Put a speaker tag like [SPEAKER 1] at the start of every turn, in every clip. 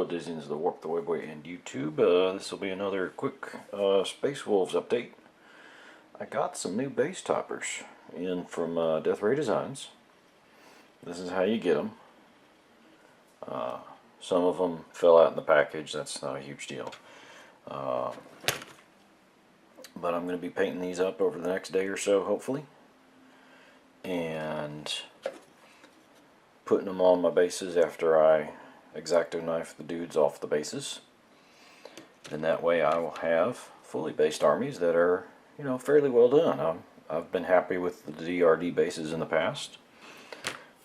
[SPEAKER 1] Disney's the Warp the Webway and YouTube. This will be another quick Space Wolves update. I got some new base toppers in from Death Ray Designs. This is how you get them. Some of them fell out in the package. That's not a huge deal. But I'm going to be painting these up over the next day or so, hopefully, and putting them on my bases after I X-Acto knife the dudes off the bases. And that way I will have fully based armies that are, you know, fairly well done. I've been happy with the DRD bases in the past,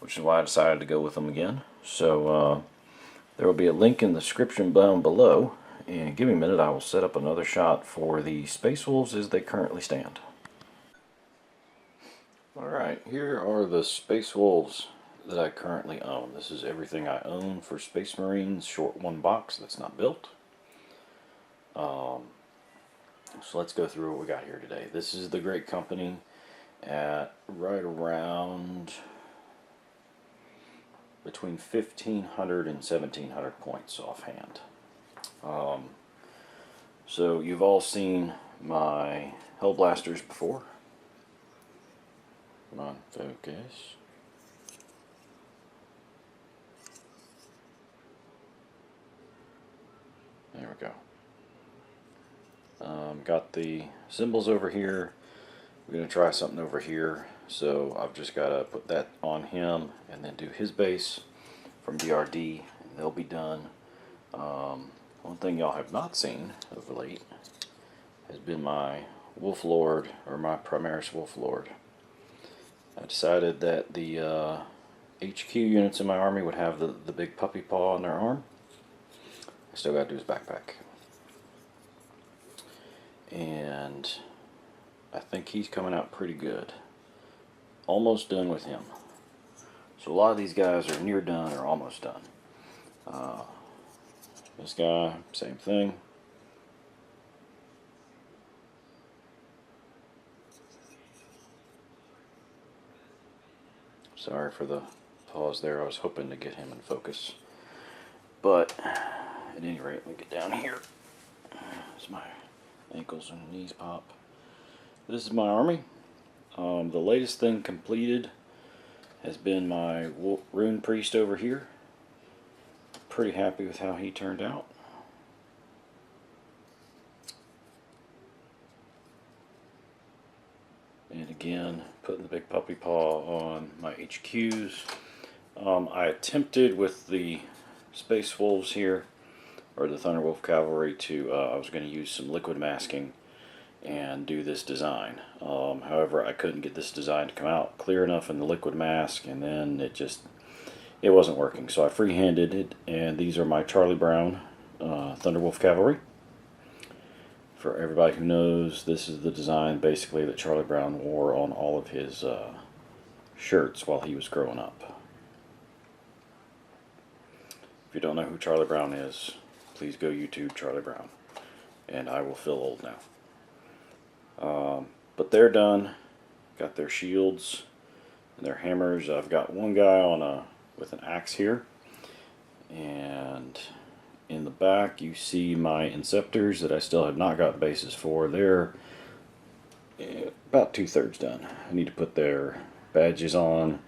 [SPEAKER 1] which is why I decided to go with them again. So there will be a link in the description down below, and give me a minute, I will set up another shot for the Space Wolves as they currently stand. Alright, here are the Space Wolves that I currently own. This is everything I own for Space Marines, short one box that's not built. So let's go through what we got here today. This is the Great Company at right around between 1,500 and 1,700 points offhand. So you've all seen my Hellblasters before. Come on, focus. There we go. Got the symbols over here. We're going to try something over here. So I've just got to put that on him and then do his base from DRD, and they'll be done. One thing y'all have not seen of late has been my Wolf Lord, or my Primaris Wolf Lord. I decided that the HQ units in my army would have the big puppy paw on their arm. I still got to do his backpack. And I think he's coming out pretty good. Almost done with him. So a lot of these guys are near done or almost done. This guy, same thing. Sorry for the pause there. I was hoping to get him in focus. But at any rate, let me get down here. As my ankles and knees pop. This is my army. The latest thing completed has been my Rune Priest over here. Pretty happy with how he turned out. And again, putting the big puppy paw on my HQs. I attempted with the Space Wolves here, or the Thunderwolf Cavalry, to I was going to use some liquid masking and do this design. However, I couldn't get this design to come out clear enough in the liquid mask, and then it wasn't working. So I freehanded it, and these are my Charlie Brown Thunderwolf Cavalry. For everybody who knows, this is the design basically that Charlie Brown wore on all of his shirts while he was growing up. If you don't know who Charlie Brown is, please go YouTube Charlie Brown, and I will feel old now. But they're done. Got their shields and their hammers. I've got one guy on with an axe here, and in the back you see my Inceptors that I still have not got bases for. They're about 2/3 done. I need to put their badges on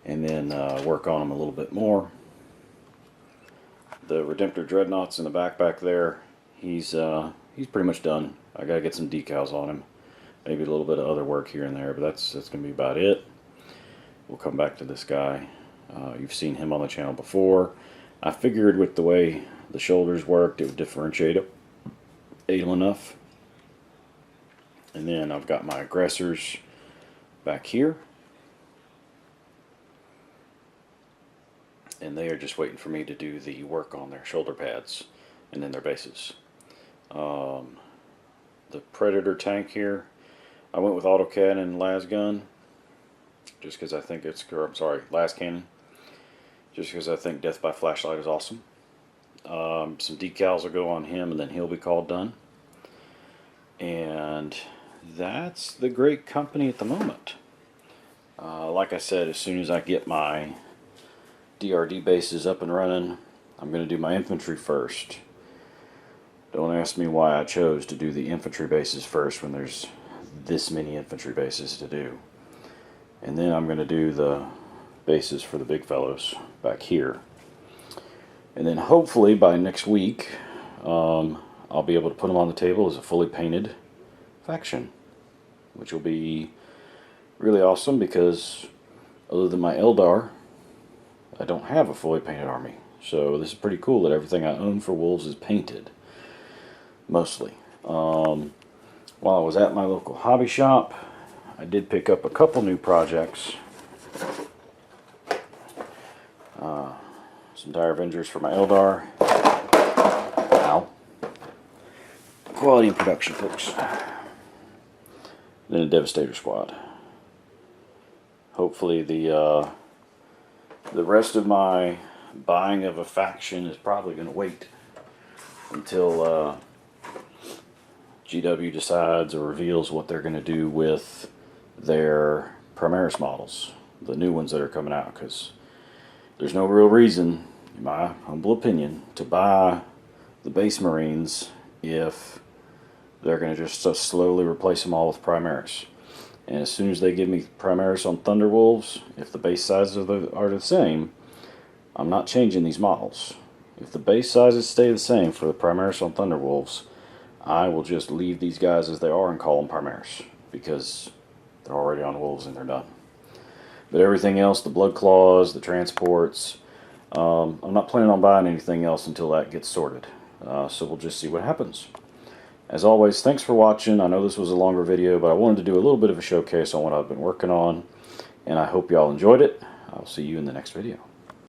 [SPEAKER 1] and then work on them a little bit more. The Redemptor Dreadnoughts in the back there, he's pretty much done. I gotta get some decals on him, maybe a little bit of other work here and there, but that's gonna be about it. We'll come back to this guy. You've seen him on the channel before. I figured with the way the shoulders worked, it would differentiate it enough. And then I've got my aggressors back here, and they are just waiting for me to do the work on their shoulder pads and then their bases. The Predator tank here, I went with autocannon lasgun, just because I think it's, or I'm sorry, lascannon, just because I think Death by Flashlight is awesome. Some decals will go on him, and then he'll be called done. And that's the Great Company at the moment. Like I said, as soon as I get my DRD bases up and running, I'm going to do my infantry first. Don't ask me why I chose to do the infantry bases first when there's this many infantry bases to do. And then I'm going to do the bases for the big fellows back here. And then hopefully by next week, I'll be able to put them on the table as a fully painted faction, which will be really awesome because other than my Eldar, I don't have a fully painted army. So this is pretty cool that everything I own for Wolves is painted, mostly. While I was at my local hobby shop, I did pick up a couple new projects. Some Dire Avengers for my Eldar. Ow. Quality and production, folks. Then a Devastator squad. Hopefully the rest of my buying of a faction is probably going to wait until GW decides or reveals what they're going to do with their Primaris models, the new ones that are coming out, because there's no real reason, in my humble opinion, to buy the base Marines if they're going to just so slowly replace them all with Primaris. And as soon as they give me Primaris on Thunderwolves, if the base sizes are the same, I'm not changing these models. If the base sizes stay the same for the Primaris on Thunderwolves, I will just leave these guys as they are and call them Primaris, because they're already on Wolves and they're done. But everything else, the Blood Claws, the transports, I'm not planning on buying anything else until that gets sorted. So we'll just see what happens. As always, thanks for watching. I know this was a longer video, but I wanted to do a little bit of a showcase on what I've been working on, and I hope y'all enjoyed it. I'll see you in the next video.